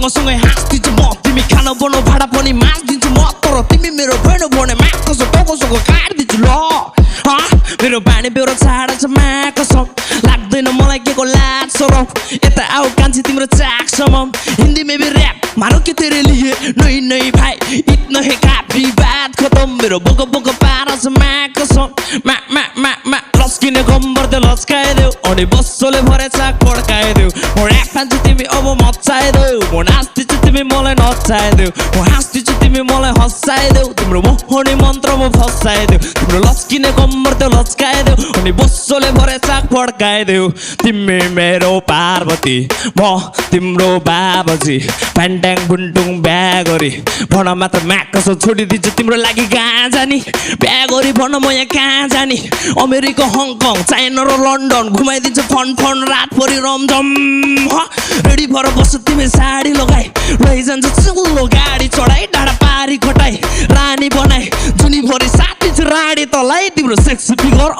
सँगसँगै हाँस्दिन्छु म तिमी खाना बनाउ भाडा पनि माझ्दिन्छु म तर तिमी मेरो भएन भने मा कसो टाउकोसँग काट्दिन्छु ल मेरो बानी बेहोरा छाडा छ मा कसम लाग्दैन मलाई के को लाज सरम यता आऊ कान्छी तिम्रो चाक समम हिन्दी में भी रैप मारो के तेरे लिए नहीं नहीं भाई इतना है काफी बात खत्म मेरो बोको बोको पारा छ मा कसम मा लस्किने गम्बर दे लस्काइदेऊ अनि बस्सोले भरे चाक पड्काइदेऊ म र्याप फान्छु तिमी अब मचाइदेऊ म नाच्दिन्छु तिमी मलाई नचाइदेऊ म हाँस्दिन्छु तिमी मलाई हँसाइदेऊ तिम्रो मोहनी मन्त्र म फसाइदेऊ तिम्रो लस्किने गम्बर दे लस्काइदेऊ अनि बस्सोले भरे चाक पड्काइदेऊ तिमी मेरो पार्वती म तिम्रो बाबजी प्यान्ट्याङ बुन्टुङ बिहा गरी भन मात्र म्याक कसो छोडिदिन्छु तिम्रो लागि कहाँ जानी बिहा गरी भन म यहाँ कहाँ जानी अमेरिका हङकङ चाइना र लन्डन घुमाइदिन्छु फन रातभरि रमझम रेडी भएर बस्छु तिमी साडी लगाई लैजान्छ चुलो गाडी चढाई डाँडा पारी खटाई रानी बनाई जुनी भरि साथी राडी तलाई तिम्रो सेक्सी फिगर